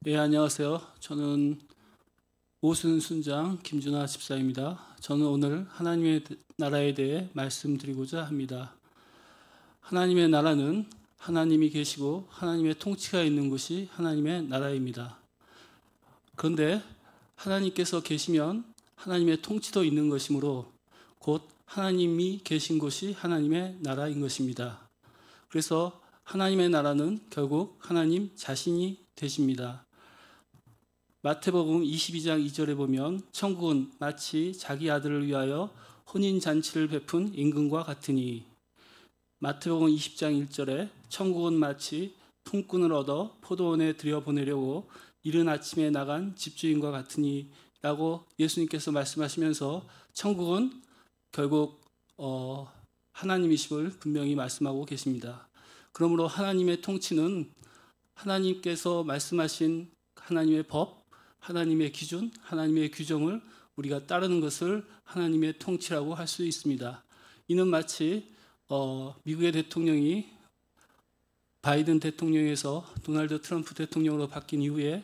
예, 안녕하세요. 저는 오순 순장 김준하 집사입니다. 저는 오늘 하나님의 나라에 대해 말씀드리고자 합니다. 하나님의 나라는 하나님이 계시고 하나님의 통치가 있는 곳이 하나님의 나라입니다. 그런데 하나님께서 계시면 하나님의 통치도 있는 것이므로 곧 하나님이 계신 곳이 하나님의 나라인 것입니다. 그래서 하나님의 나라는 결국 하나님 자신이 되십니다. 마태복음 22장 2절에 보면 천국은 마치 자기 아들을 위하여 혼인잔치를 베푼 임금과 같으니, 마태복음 20장 1절에 천국은 마치 품꾼을 얻어 포도원에 들여보내려고 이른 아침에 나간 집주인과 같으니 라고 예수님께서 말씀하시면서 천국은 결국 하나님이심을 분명히 말씀하고 계십니다. 그러므로 하나님의 통치는 하나님께서 말씀하신 하나님의 법, 하나님의 기준, 하나님의 규정을 우리가 따르는 것을 하나님의 통치라고 할 수 있습니다. 이는 마치 미국의 대통령이 바이든 대통령에서 도널드 트럼프 대통령으로 바뀐 이후에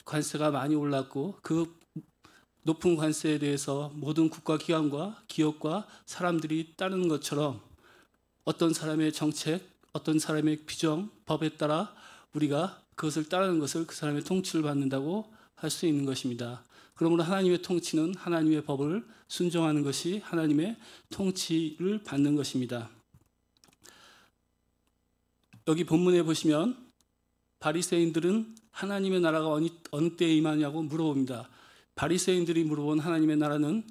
관세가 많이 올랐고 그 높은 관세에 대해서 모든 국가기관과 기업과 사람들이 따르는 것처럼 어떤 사람의 정책, 어떤 사람의 규정, 법에 따라 우리가 그것을 따르는 것을 그 사람의 통치를 받는다고 할 수 있는 것입니다. 그러므로 하나님의 통치는 하나님의 법을 순종하는 것이 하나님의 통치를 받는 것입니다. 여기 본문에 보시면 바리새인들은 하나님의 나라가 어느 때에 임하냐고 물어봅니다. 바리새인들이 물어본 하나님의 나라는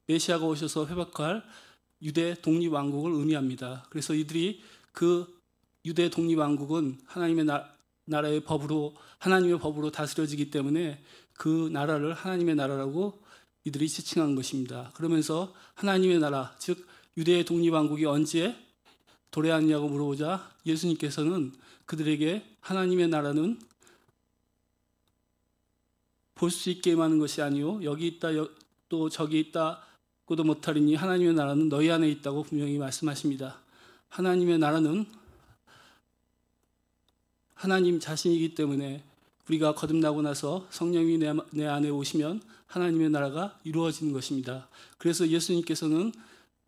메시아가 오셔서 회복할 유대 독립왕국을 의미합니다. 그래서 이들이 그 유대 독립왕국은 하나님의 법으로 다스려지기 때문에 그 나라를 하나님의 나라라고 이들이 지칭한 것입니다. 그러면서 하나님의 나라, 즉 유대의 독립왕국이 언제 도래하느냐고 물어보자 예수님께서는 그들에게 하나님의 나라는 볼 수 있게 임하는 것이 아니요 여기 있다 또 저기 있다고도 못하리니 하나님의 나라는 너희 안에 있다고 분명히 말씀하십니다. 하나님의 나라는 하나님 자신이기 때문에 우리가 거듭나고 나서 성령이 내 안에 오시면 하나님의 나라가 이루어지는 것입니다. 그래서 예수님께서는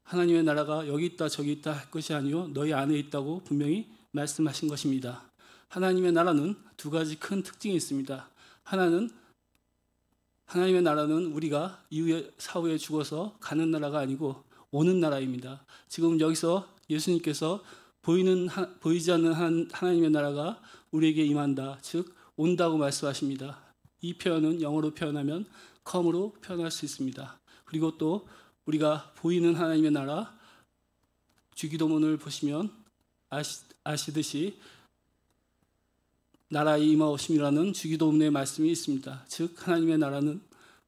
하나님의 나라가 여기 있다 저기 있다 할 것이 아니요 너희 안에 있다고 분명히 말씀하신 것입니다. 하나님의 나라는 두 가지 큰 특징이 있습니다. 하나는 하나님의 나라는 우리가 이후에 사후에 죽어서 가는 나라가 아니고 오는 나라입니다. 지금 여기서 예수님께서 보이지 않는 하나님의 나라가 우리에게 임한다, 즉 온다고 말씀하십니다. 이 표현은 영어로 표현하면 come으로 표현할 수 있습니다. 그리고 또 우리가 보이는 하나님의 나라, 주기도문을 보시면 아시듯이 나라의 임하오심이라는 주기도문의 말씀이 있습니다. 즉 하나님의 나라는,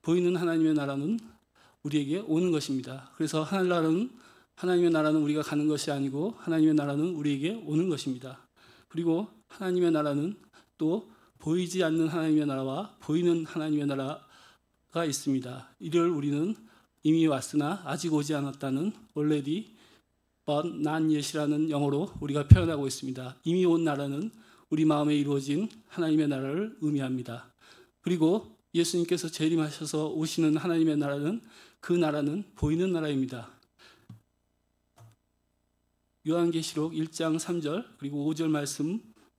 보이는 하나님의 나라는 우리에게 오는 것입니다. 그래서 하나님의 나라는 우리가 가는 것이 아니고 하나님의 나라는 우리에게 오는 것입니다. 그리고 하나님의 나라는 또 보이지 않는 하나님의 나라와 보이는 하나님의 나라가 있습니다. 이를 우리는 이미 왔으나 아직 오지 않았다는 already but not yet이라는 영어로 우리가 표현하고 있습니다. 이미 온 나라는 우리 마음에 이루어진 하나님의 나라를 의미합니다. 그리고 예수님께서 재림하셔서 오시는 하나님의 나라는, 그 나라는 보이는 나라입니다. 요한계시록 1장 3절 그리고 5절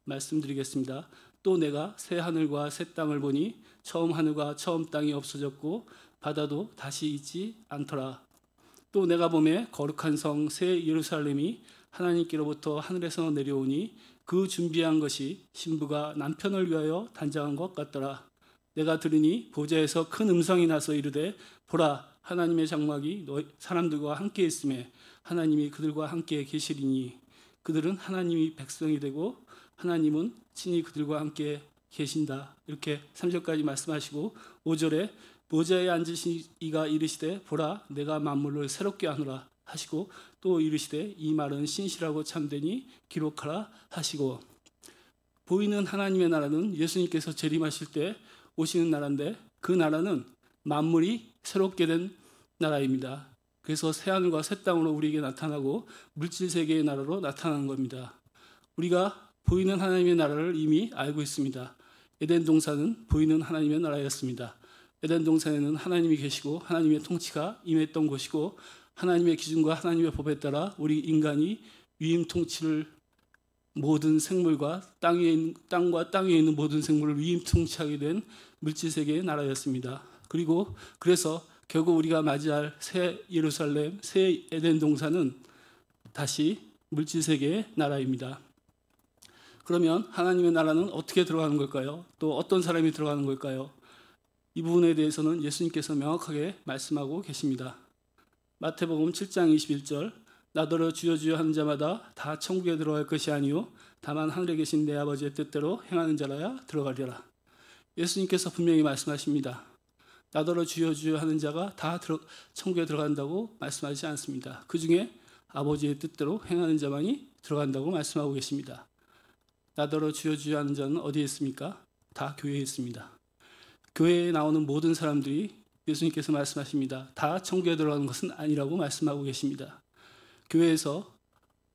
말씀드리겠습니다. 또 내가 새 하늘과 새 땅을 보니 처음 하늘과 처음 땅이 없어졌고 바다도 다시 있지 않더라. 또 내가 보매 거룩한 성 새 예루살렘이 하나님께로부터 하늘에서 내려오니 그 준비한 것이 신부가 남편을 위하여 단장한 것 같더라. 내가 들으니 보좌에서 큰 음성이 나서 이르되 보라 하나님의 장막이 사람들과 함께 있음에 하나님이 그들과 함께 계시리니 그들은 하나님이 백성이 되고 하나님은 친히 그들과 함께 계신다. 이렇게 3절까지 말씀하시고 5절에 보좌에 앉으신 이가 이르시되 보라 내가 만물을 새롭게 하노라 하시고 또 이르시되 이 말은 신실하고 참되니 기록하라 하시고, 보이는 하나님의 나라는 예수님께서 재림하실 때 오시는 나라인데 그 나라는 만물이 새롭게 된 나라입니다. 그래서 새하늘과 새 땅으로 우리에게 나타나고 물질 세계의 나라로 나타나는 겁니다. 우리가 보이는 하나님의 나라를 이미 알고 있습니다. 에덴 동산은 보이는 하나님의 나라였습니다. 에덴 동산에는 하나님이 계시고 하나님의 통치가 임했던 곳이고 하나님의 기준과 하나님의 법에 따라 우리 인간이 위임 통치를 모든 생물과 땅과 땅에 있는 모든 생물을 위임 통치하게 된 물질세계의 나라였습니다. 그리고 그래서 결국 우리가 맞이할 새 예루살렘, 새 에덴 동산은 다시 물질세계의 나라입니다. 그러면 하나님의 나라는 어떻게 들어가는 걸까요? 또 어떤 사람이 들어가는 걸까요? 이 부분에 대해서는 예수님께서 명확하게 말씀하고 계십니다. 마태복음 7장 21절 나더러 주여 주여 하는 자마다 다 천국에 들어갈 것이 아니요 다만 하늘에 계신 내 아버지의 뜻대로 행하는 자라야 들어가리라. 예수님께서 분명히 말씀하십니다. 나더러 주여 주여 하는 자가 다 천국에 들어간다고 말씀하지 않습니다. 그 중에 아버지의 뜻대로 행하는 자만이 들어간다고 말씀하고 계십니다. 나더러 주여 주여 하는 자는 어디에 있습니까? 다 교회에 있습니다. 교회에 나오는 모든 사람들이 예수님께서 말씀하십니다. 다 천국에 들어가는 것은 아니라고 말씀하고 계십니다. 교회에서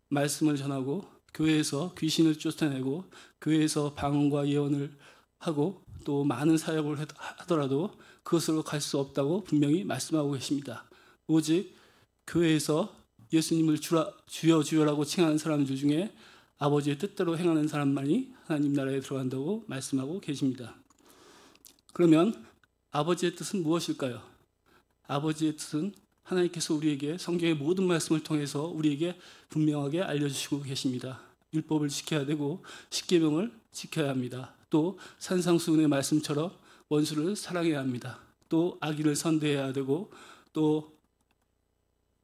말씀을 전하고 교회에서 귀신을 쫓아내고 교회에서 방언과 예언을 하고 또 많은 사역을 하더라도 그것으로 갈 수 없다고 분명히 말씀하고 계십니다. 오직 교회에서 예수님을 주여 주여라고 칭하는 사람들 중에 아버지의 뜻대로 행하는 사람만이 하나님 나라에 들어간다고 말씀하고 계십니다. 그러면 아버지의 뜻은 무엇일까요? 아버지의 뜻은 하나님께서 우리에게 성경의 모든 말씀을 통해서 우리에게 분명하게 알려주시고 계십니다. 율법을 지켜야 되고 십계명을 지켜야 합니다. 또 산상수훈의 말씀처럼 원수를 사랑해야 합니다. 또 악인을 선대해야 되고 또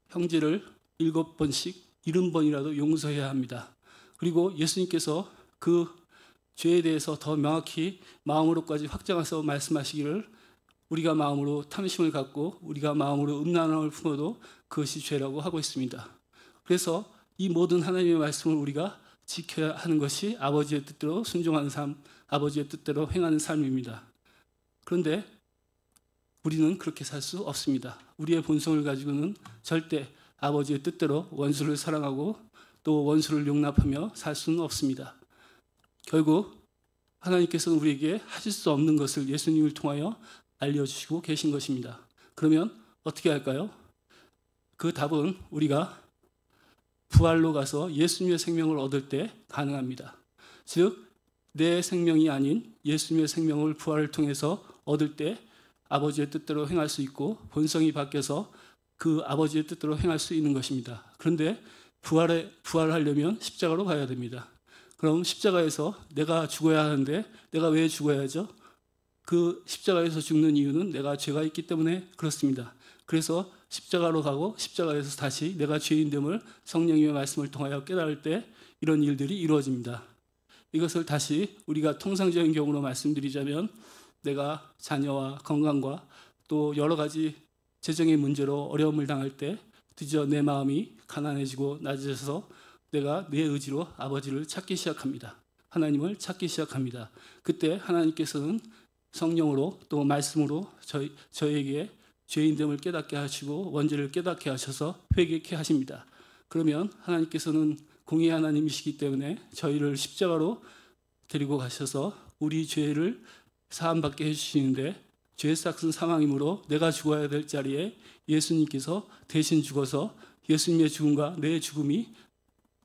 형제를 7번씩 70번이라도 용서해야 합니다. 그리고 예수님께서 그 죄에 대해서 더 명확히 마음으로까지 확장해서 말씀하시기를 우리가 마음으로 탐심을 갖고 우리가 마음으로 음란함을 품어도 그것이 죄라고 하고 있습니다. 그래서 이 모든 하나님의 말씀을 우리가 지켜야 하는 것이 아버지의 뜻대로 순종하는 삶, 아버지의 뜻대로 행하는 삶입니다. 그런데 우리는 그렇게 살 수 없습니다. 우리의 본성을 가지고는 절대 아버지의 뜻대로 원수를 사랑하고 또 원수를 용납하며 살 수는 없습니다. 결국 하나님께서는 우리에게 하실 수 없는 것을 예수님을 통하여 알려주시고 계신 것입니다. 그러면 어떻게 할까요? 그 답은 우리가 부활로 가서 예수님의 생명을 얻을 때 가능합니다. 즉, 내 생명이 아닌 예수님의 생명을 부활을 통해서 얻을 때 아버지의 뜻대로 행할 수 있고 본성이 바뀌어서 그 아버지의 뜻대로 행할 수 있는 것입니다. 그런데 부활하려면 십자가로 가야 됩니다. 그럼 십자가에서 내가 죽어야 하는데 내가 왜 죽어야 하죠? 그 십자가에서 죽는 이유는 내가 죄가 있기 때문에 그렇습니다. 그래서 십자가로 가고 십자가에서 다시 내가 죄인됨을 성령님의 말씀을 통하여 깨달을 때 이런 일들이 이루어집니다. 이것을 다시 우리가 통상적인 경우로 말씀드리자면 내가 자녀와 건강과 또 여러 가지 재정의 문제로 어려움을 당할 때 드디어 내 마음이 가난해지고 낮아져서 내가 내 의지로 아버지를 찾기 시작합니다. 하나님을 찾기 시작합니다. 그때 하나님께서는 성령으로 또 말씀으로 저에게 죄인됨을 깨닫게 하시고 원죄를 깨닫게 하셔서 회개케 하십니다. 그러면 하나님께서는 공의의 하나님이시기 때문에 저희를 십자가로 데리고 가셔서 우리 죄를 사함받게 해주시는데 죄의 삭은 사망이므로 내가 죽어야 될 자리에 예수님께서 대신 죽어서 예수님의 죽음과 내 죽음이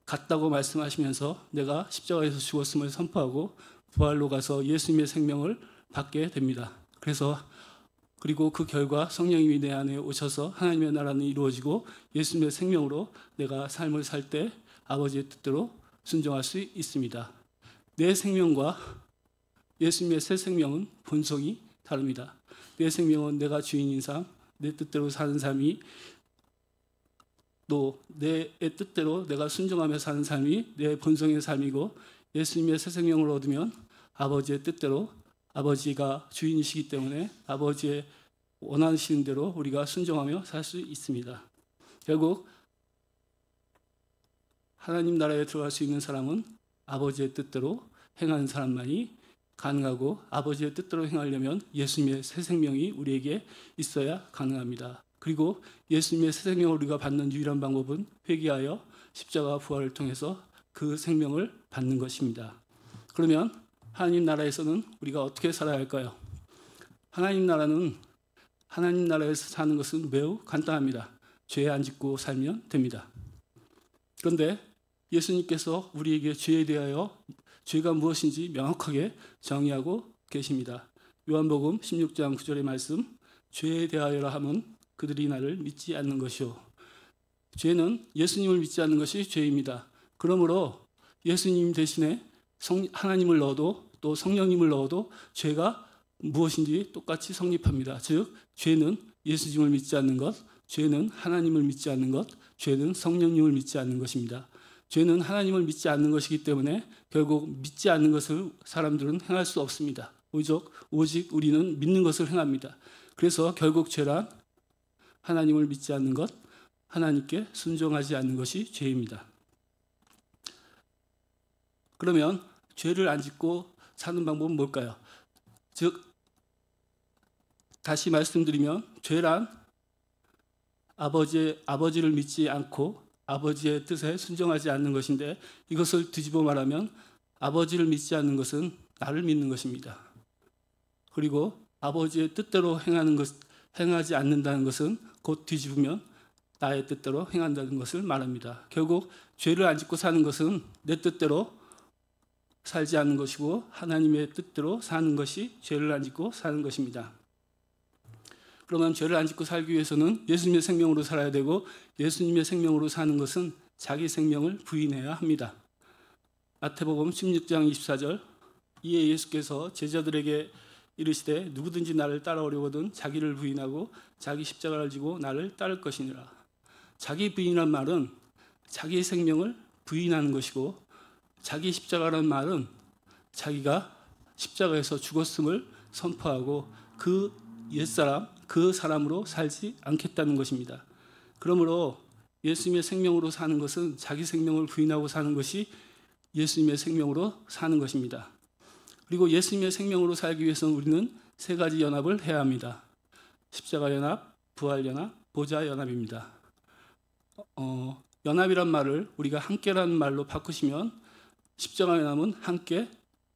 같다고 말씀하시면서 내가 십자가에서 죽었음을 선포하고 부활로 가서 예수님의 생명을 받게 됩니다. 그리고 그 결과 성령님이 내 안에 오셔서 하나님의 나라는 이루어지고 예수님의 생명으로 내가 삶을 살 때 아버지의 뜻대로 순종할 수 있습니다. 내 생명과 예수님의 새 생명은 본성이 다릅니다. 내 생명은 내가 주인인 삶, 내 뜻대로 사는 삶이 또 내 뜻대로 내가 순종하며 사는 삶이 내 본성의 삶이고 예수님의 새 생명을 얻으면 아버지의 뜻대로 아버지가 주인이시기 때문에 아버지의 원하시는 대로 우리가 순종하며 살 수 있습니다. 결국 하나님 나라에 들어갈 수 있는 사람은 아버지의 뜻대로 행하는 사람만이 가능하고 아버지의 뜻대로 행하려면 예수님의 새 생명이 우리에게 있어야 가능합니다. 그리고 예수님의 새 생명을 우리가 받는 유일한 방법은 회개하여 십자가 부활을 통해서 그 생명을 받는 것입니다. 그러면 하나님 나라에서는 우리가 어떻게 살아야 할까요? 하나님 나라에서 사는 것은 매우 간단합니다. 죄 안 짓고 살면 됩니다. 그런데 예수님께서 우리에게 죄에 대하여 죄가 무엇인지 명확하게 정의하고 계십니다. 요한복음 16장 9절의 말씀, 죄에 대하여라 함은 그들이 나를 믿지 않는 것이요. 죄는 예수님을 믿지 않는 것이 죄입니다. 그러므로 예수님 대신에 하나님을 넣어도 또 성령님을 넣어도 죄가 무엇인지 똑같이 성립합니다. 즉 죄는 예수님을 믿지 않는 것, 죄는 하나님을 믿지 않는 것, 죄는 성령님을 믿지 않는 것입니다. 죄는 하나님을 믿지 않는 것이기 때문에 결국 믿지 않는 것을 사람들은 행할 수 없습니다. 오직 우리는 믿는 것을 행합니다. 그래서 결국 죄란 하나님을 믿지 않는 것, 하나님께 순종하지 않는 것이 죄입니다. 그러면 죄를 안 짓고 사는 방법은 뭘까요? 즉 다시 말씀드리면 죄란 아버지를 믿지 않고 아버지의 뜻에 순종하지 않는 것인데, 이것을 뒤집어 말하면 아버지를 믿지 않는 것은 나를 믿는 것입니다. 그리고 아버지의 뜻대로 행하지 않는다는 것은 곧 뒤집으면 나의 뜻대로 행한다는 것을 말합니다. 결국 죄를 안 짓고 사는 것은 내 뜻대로 살지 않는 것이고 하나님의 뜻대로 사는 것이 죄를 안 짓고 사는 것입니다. 그러면 죄를 안 짓고 살기 위해서는 예수님의 생명으로 살아야 되고, 예수님의 생명으로 사는 것은 자기 생명을 부인해야 합니다. 마태복음 16장 24절, 이에 예수께서 제자들에게 이르시되 누구든지 나를 따라오려거든 자기를 부인하고 자기 십자가를 지고 나를 따를 것이니라. 자기 부인이란 말은 자기 생명을 부인하는 것이고, 자기 십자가라는 말은 자기가 십자가에서 죽었음을 선포하고 그 옛사람, 그 사람으로 살지 않겠다는 것입니다. 그러므로 예수님의 생명으로 사는 것은 자기 생명을 부인하고 사는 것이 예수님의 생명으로 사는 것입니다. 그리고 예수님의 생명으로 살기 위해서는 우리는 세 가지 연합을 해야 합니다. 십자가 연합, 부활 연합, 보좌 연합입니다. 연합이란 말을 우리가 함께라는 말로 바꾸시면 십자가 연합은 함께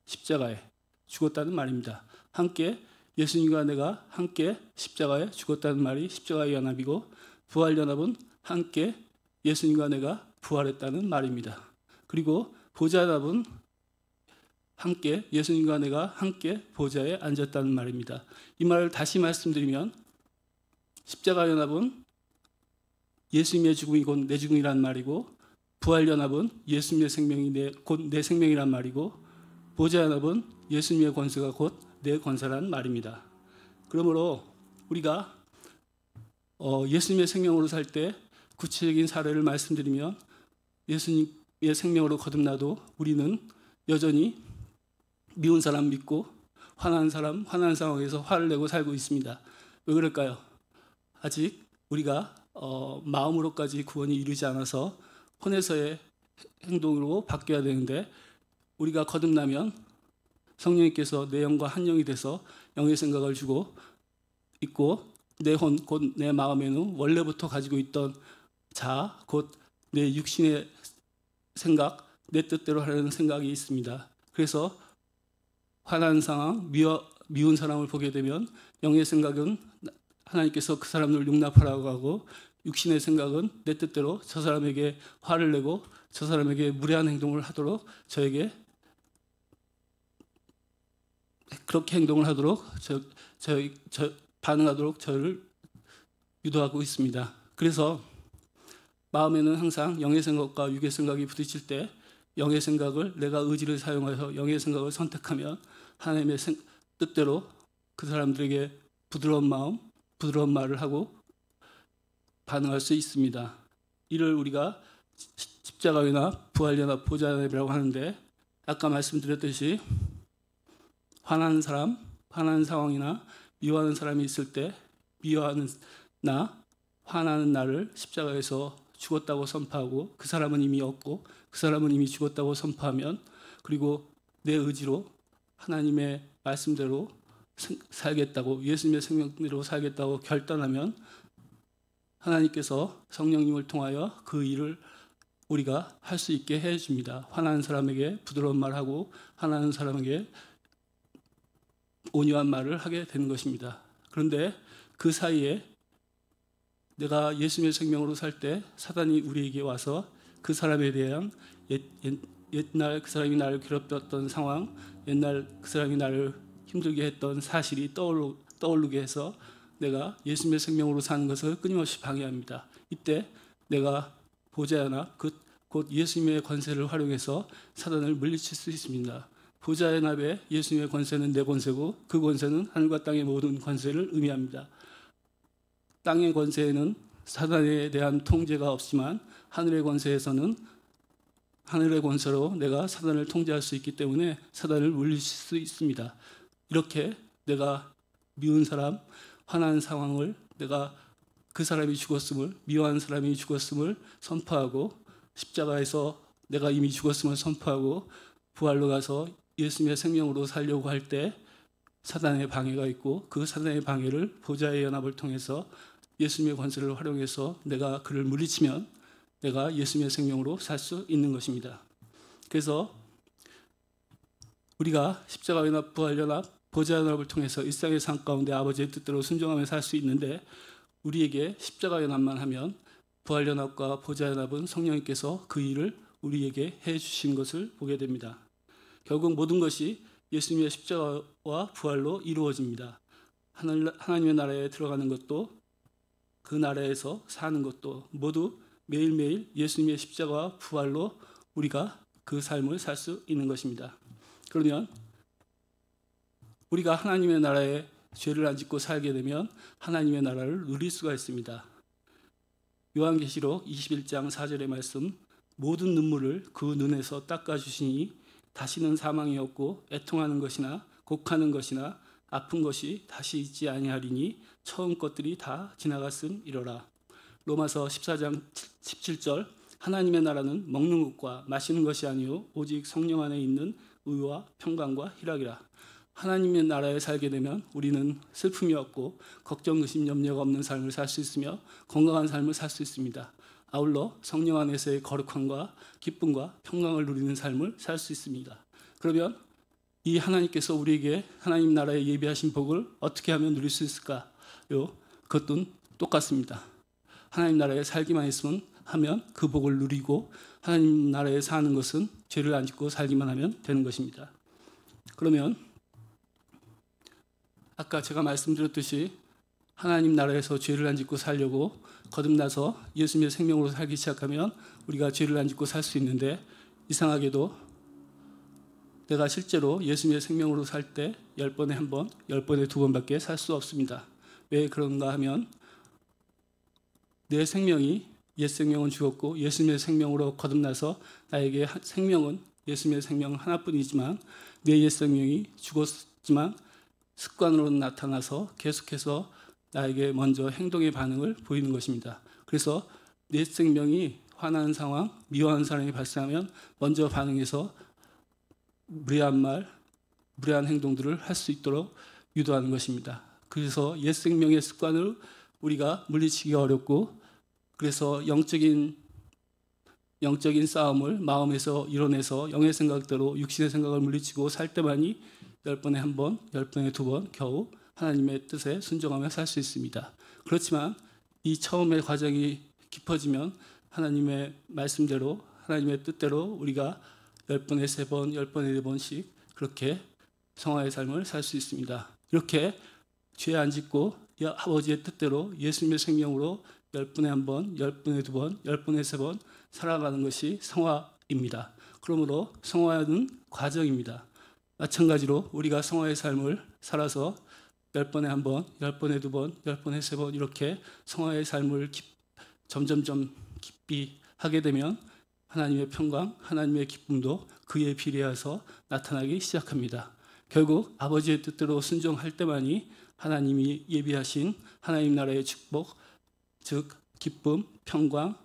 십자가에 죽었다는 말입니다. 함께 예수님과 내가 함께 십자가에 죽었다는 말이 십자가의 연합이고, 부활 연합은 함께 예수님과 내가 부활했다는 말입니다. 그리고 보좌 연합은 함께 예수님과 내가 함께 보좌에 앉았다는 말입니다. 이 말을 다시 말씀드리면 십자가 연합은 예수님의 죽음이 곧 내 죽음이란 말이고, 부활 연합은 예수님의 생명이 곧 내 생명이란 말이고, 보좌 연합은 예수님의 권세가 곧 내 권세란 말입니다. 그러므로 우리가 예수님의 생명으로 살 때 구체적인 사례를 말씀드리면, 예수님의 생명으로 거듭나도 우리는 여전히 미운 사람 믿고 화난 사람 화난 상황에서 화를 내고 살고 있습니다. 왜 그럴까요? 아직 우리가 마음으로까지 구원이 이르지 않아서 혼에서의 행동으로 바뀌어야 되는데, 우리가 거듭나면 성령님께서 내 영과 한 영이 돼서 영의 생각을 주고 있고, 내 혼, 곧 내 마음에는 원래부터 가지고 있던 자, 곧 내 육신의 생각, 내 뜻대로 하려는 생각이 있습니다. 그래서 화난 상황, 미운 사람을 보게 되면 영의 생각은 하나님께서 그 사람을 용납하라고 하고, 육신의 생각은 내 뜻대로 저 사람에게 화를 내고 저 사람에게 무례한 행동을 하도록 저에게 그렇게 행동을 하도록 반응하도록 저를 유도하고 있습니다. 그래서 마음에는 항상 영의 생각과 육의 생각이 부딪힐 때 영의 생각을 내가 의지를 사용해서 영의 생각을 선택하면 하나님의 뜻대로 그 사람들에게 부드러운 마음, 부드러운 말을 하고 반응할 수 있습니다. 이를 우리가 십자가연합, 부활연합, 보좌연합이라고 하는데, 아까 말씀드렸듯이 화나는 사람, 화나는 상황이나 미워하는 사람이 있을 때 미워하는 나, 화나는 나를 십자가에서 죽었다고 선포하고, 그 사람은 이미 없고 그 사람은 이미 죽었다고 선포하면, 그리고 내 의지로 하나님의 말씀대로 살겠다고, 예수님의 생명대로 살겠다고 결단하면 하나님께서 성령님을 통하여 그 일을 우리가 할 수 있게 해줍니다. 화나는 사람에게 부드러운 말하고 화나는 사람에게 온유한 말을 하게 되는 것입니다. 그런데 그 사이에 내가 예수님의 생명으로 살 때 사단이 우리에게 와서 그 사람에 대한 옛날 그 사람이 나를 괴롭혔던 상황, 옛날 그 사람이 나를 힘들게 했던 사실이 떠오르게 해서 내가 예수님의 생명으로 사는 것을 끊임없이 방해합니다. 이때 내가 보좌의 납, 곧 예수님의 권세를 활용해서 사단을 물리칠 수 있습니다. 보좌의 납에 예수님의 권세는 내 권세고 그 권세는 하늘과 땅의 모든 권세를 의미합니다. 땅의 권세에는 사단에 대한 통제가 없지만 하늘의 권세에서는 하늘의 권세로 내가 사단을 통제할 수 있기 때문에 사단을 물리칠 수 있습니다. 이렇게 내가 미운 사람, 화난 상황을 내가 그 사람이 죽었음을, 미워하는 사람이 죽었음을 선포하고 십자가에서 내가 이미 죽었음을 선포하고 부활로 가서 예수님의 생명으로 살려고 할 때 사단의 방해가 있고 그 사단의 방해를 보좌의 연합을 통해서 예수님의 권세를 활용해서 내가 그를 물리치면 내가 예수님의 생명으로 살 수 있는 것입니다. 그래서 우리가 십자가 연합, 부활 연합, 보좌 연합을 통해서 일상의 삶 가운데 아버지의 뜻대로 순종하며 살 수 있는데 우리에게 십자가 연합만 하면 부활 연합과 보좌 연합은 성령님께서 그 일을 우리에게 해 주신 것을 보게 됩니다. 결국 모든 것이 예수님의 십자가와 부활로 이루어집니다. 하나님의 나라에 들어가는 것도 그 나라에서 사는 것도 모두 매일매일 예수님의 십자가와 부활로 우리가 그 삶을 살 수 있는 것입니다. 그러면 우리가 하나님의 나라에 죄를 안 짓고 살게 되면 하나님의 나라를 누릴 수가 있습니다. 요한계시록 21장 4절의 말씀, 모든 눈물을 그 눈에서 닦아주시니 다시는 사망이 없고 애통하는 것이나 곡하는 것이나 아픈 것이 다시 있지 아니하리니 처음 것들이 다 지나갔음이로라. 로마서 14장 17절, 하나님의 나라는 먹는 것과 마시는 것이 아니요 오직 성령 안에 있는 의와 평강과 희락이라. 하나님의 나라에 살게 되면 우리는 슬픔이 없고 걱정, 의심, 염려가 없는 삶을 살 수 있으며 건강한 삶을 살 수 있습니다. 아울러 성령 안에서의 거룩함과 기쁨과 평강을 누리는 삶을 살 수 있습니다. 그러면 이 하나님께서 우리에게 하나님 나라에 예비하신 복을 어떻게 하면 누릴 수 있을까요? 그것도 똑같습니다. 하나님 나라에 살기만 했으면 하면 그 복을 누리고 하나님 나라에 사는 것은 죄를 안 짓고 살기만 하면 되는 것입니다. 그러면 아까 제가 말씀드렸듯이 하나님 나라에서 죄를 안 짓고 살려고 거듭나서 예수님의 생명으로 살기 시작하면 우리가 죄를 안 짓고 살 수 있는데 이상하게도 내가 실제로 예수님의 생명으로 살 때 10번에 한 번, 10번에 2번밖에 살 수 없습니다. 왜 그런가 하면 내 생명이 옛 생명은 죽었고 예수님의 생명으로 거듭나서 나에게 생명은 예수님의 생명 하나뿐이지만 내 옛 생명이 죽었지만 습관으로 나타나서 계속해서 나에게 먼저 행동의 반응을 보이는 것입니다. 그래서 내 생명이 화나는 상황, 미워하는 사람이 발생하면 먼저 반응해서 무례한 말, 무례한 행동들을 할 수 있도록 유도하는 것입니다. 그래서 옛 생명의 습관을 우리가 물리치기 어렵고 그래서 영적인 싸움을 마음에서 이뤄내서 영의 생각대로 육신의 생각을 물리치고 살 때만이 10번에 한 번, 10번에 2번 겨우 하나님의 뜻에 순종하며 살 수 있습니다. 그렇지만 이 처음의 과정이 깊어지면 하나님의 말씀대로 하나님의 뜻대로 우리가 10번에 3번, 10번에 4번씩 그렇게 성화의 삶을 살 수 있습니다. 이렇게 죄 안 짓고 아버지의 뜻대로 예수님의 생명으로 10번에 한 번, 10번에 2번, 10번에 3번 살아가는 것이 성화입니다. 그러므로 성화는 과정입니다. 마찬가지로 우리가 성화의 삶을 살아서 10번에 한 번, 10번에 2번, 10번에 3번 이렇게 성화의 삶을 점점점 깊이 하게 되면 하나님의 평강, 하나님의 기쁨도 그에 비례해서 나타나기 시작합니다. 결국 아버지의 뜻대로 순종할 때만이 하나님이 예비하신 하나님 나라의 축복, 즉 기쁨, 평강,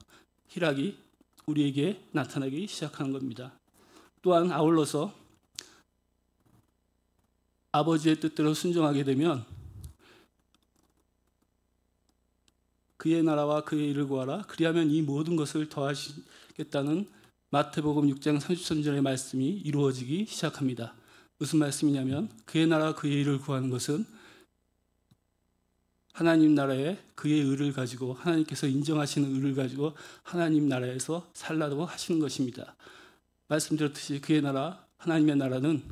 희락이 우리에게 나타나기 시작하는 겁니다. 또한 아울러서 아버지의 뜻대로 순종하게 되면 그의 나라와 그의 일을 구하라. 그리하면 이 모든 것을 더하시겠다는 마태복음 6장 33절의 말씀이 이루어지기 시작합니다. 무슨 말씀이냐면 그의 나라와 그의 일을 구하는 것은 하나님 나라에 그의 의를 가지고 하나님께서 인정하시는 의를 가지고 하나님 나라에서 살라고 하시는 것입니다. 말씀드렸듯이 그의 나라, 하나님의 나라는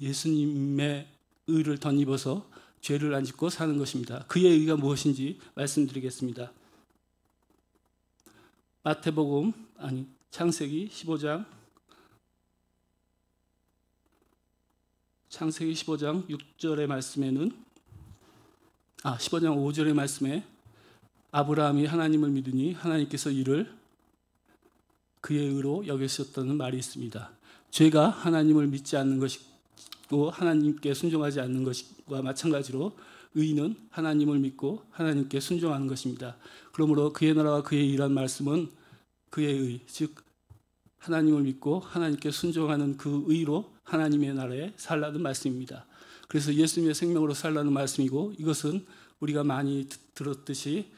예수님의 의를 덧입어서 죄를 안 짓고 사는 것입니다. 그의 의가 무엇인지 말씀드리겠습니다. 창세기 15장 6절의 말씀에는 15장 5절의 말씀에 아브라함이 하나님을 믿으니 하나님께서 이를 그의 의로 여기셨다는 말이 있습니다. 죄가 하나님을 믿지 않는 것이고 하나님께 순종하지 않는 것과 마찬가지로 의는 하나님을 믿고 하나님께 순종하는 것입니다. 그러므로 그의 나라와 그의 일이란 말씀은 그의 의, 즉 하나님을 믿고 하나님께 순종하는 그 의로 하나님의 나라에 살라는 말씀입니다. 그래서 예수님의 생명으로 살라는 말씀이고 이것은 우리가 많이 들었듯이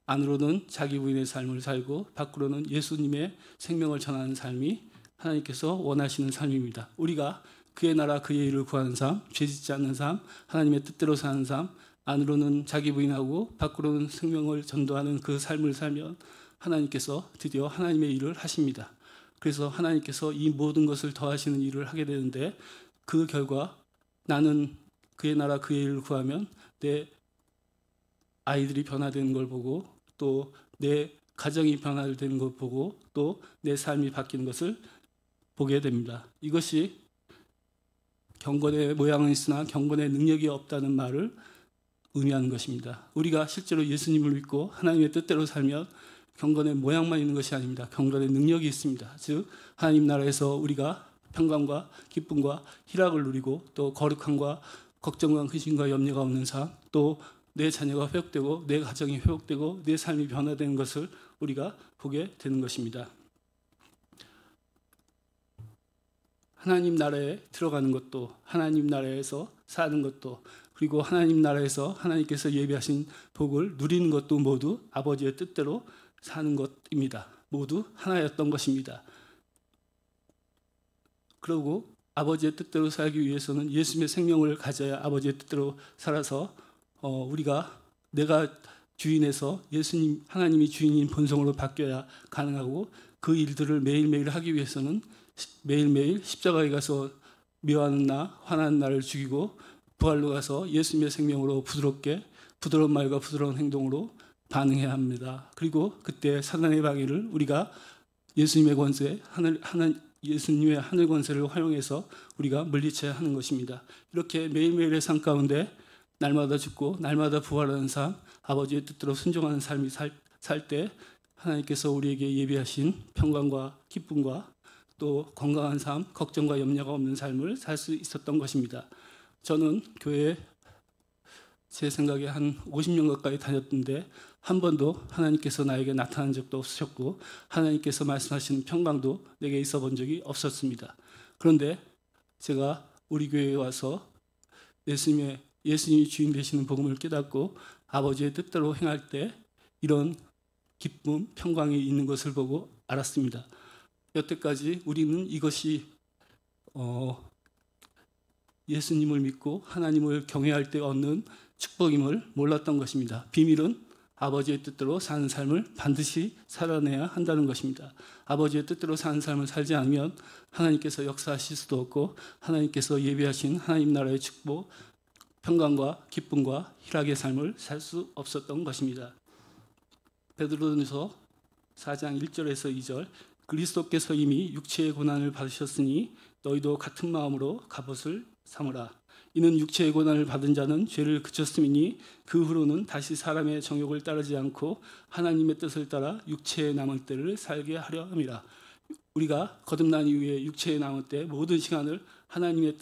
안으로는 자기 부인의 삶을 살고 밖으로는 예수님의 생명을 전하는 삶이 하나님께서 원하시는 삶입니다. 우리가 그의 나라 그의 일을 구하는 삶, 죄짓지 않는 삶, 하나님의 뜻대로 사는 삶, 안으로는 자기 부인하고 밖으로는 생명을 전도하는 그 삶을 살면 하나님께서 드디어 하나님의 일을 하십니다. 그래서 하나님께서 이 모든 것을 더하시는 일을 하게 되는데 그 결과 나는 그의 나라 그의 일을 구하면 내 아이들이 변화되는 걸 보고 또 내 가정이 변화되는 걸 보고 또 내 삶이 바뀌는 것을 보게 됩니다. 이것이 경건의 모양은 있으나 경건의 능력이 없다는 말을 의미하는 것입니다. 우리가 실제로 예수님을 믿고 하나님의 뜻대로 살면 경건의 모양만 있는 것이 아닙니다. 경건의 능력이 있습니다. 즉 하나님 나라에서 우리가 평강과 기쁨과 희락을 누리고 또 거룩함과 걱정과 근심과 염려가 없는 삶, 또 내 자녀가 회복되고 내 가정이 회복되고 내 삶이 변화되는 것을 우리가 보게 되는 것입니다. 하나님 나라에 들어가는 것도 하나님 나라에서 사는 것도 그리고 하나님 나라에서 하나님께서 예비하신 복을 누리는 것도 모두 아버지의 뜻대로 사는 것입니다. 모두 하나였던 것입니다. 그리고 아버지의 뜻대로 살기 위해서는 예수님의 생명을 가져야 아버지의 뜻대로 살아서 우리가 내가 주인에서 예수님 하나님이 주인인 본성으로 바뀌어야 가능하고 그 일들을 매일매일 하기 위해서는 매일매일 십자가에 가서 미워하는 나, 화나는 나를 죽이고 부활로 가서 예수님의 생명으로 부드러운 말과 부드러운 행동으로 반응해야 합니다. 그리고 그때 사단의 방해를 우리가 예수님의 권세, 예수님의 하늘 권세를 활용해서 우리가 물리쳐야 하는 것입니다. 이렇게 매일매일의 삶 가운데 날마다 죽고 날마다 부활하는 삶, 아버지의 뜻대로 순종하는 삶이 살 때 하나님께서 우리에게 예비하신 평강과 기쁨과 또 건강한 삶, 걱정과 염려가 없는 삶을 살 수 있었던 것입니다. 저는 교회에 제 생각에 한 50년 가까이 다녔는데 한 번도 하나님께서 나에게 나타난 적도 없으셨고 하나님께서 말씀하시는 평강도 내게 있어 본 적이 없었습니다. 그런데 제가 우리 교회에 와서 예수님이 주인 되시는 복음을 깨닫고 아버지의 뜻대로 행할 때 이런 기쁨, 평강이 있는 것을 보고 알았습니다. 여태까지 우리는 이것이 예수님을 믿고 하나님을 경외할 때 얻는 축복임을 몰랐던 것입니다. 비밀은 아버지의 뜻대로 사는 삶을 반드시 살아내야 한다는 것입니다. 아버지의 뜻대로 사는 삶을 살지 않으면 하나님께서 역사하실 수도 없고 하나님께서 예비하신 하나님 나라의 축복, 평강과 기쁨과 희락의 삶을 살 수 없었던 것입니다. 베드로전서 4장 1절에서 2절 그리스도께서 이미 육체의 고난을 받으셨으니 너희도 같은 마음으로 갑옷을 삼으라. 이는 육체의 고난을 받은 자는 죄를 그쳤음이니 그 후로는 다시 사람의 정욕을 따르지 않고 하나님의 뜻을 따라 육체에 남은 때를 살게 하려 함이라. 우리가 거듭난 이후에 육체에 남은 때 모든 시간을 하나님의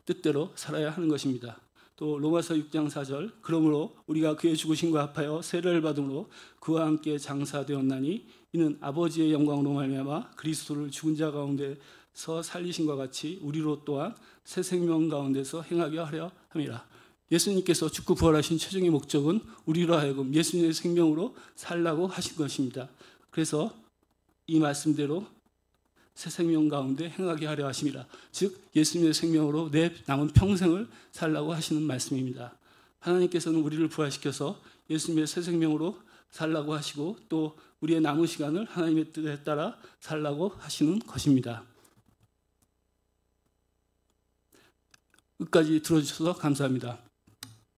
뜻대로 살아야 하는 것입니다. 또 로마서 6장 4절 그러므로 우리가 그의 죽으심과 합하여 세례를 받음으로 그와 함께 장사되었나니 이는 아버지의 영광으로 말미암아 그리스도를 죽은 자 가운데서 살리신과 같이 우리로 또한 새 생명 가운데서 행하게 하려 함이라. 예수님께서 죽고 부활하신 최종의 목적은 우리로 하여금 예수님의 생명으로 살라고 하신 것입니다. 그래서 이 말씀대로 새 생명 가운데 행하게 하려 하심이라. 즉 예수님의 생명으로 내 남은 평생을 살라고 하시는 말씀입니다. 하나님께서는 우리를 부활시켜서 예수님의 새 생명으로 살라고 하시고 또 우리의 남은 시간을 하나님의 뜻에 따라 살라고 하시는 것입니다. 끝까지 들어주셔서 감사합니다.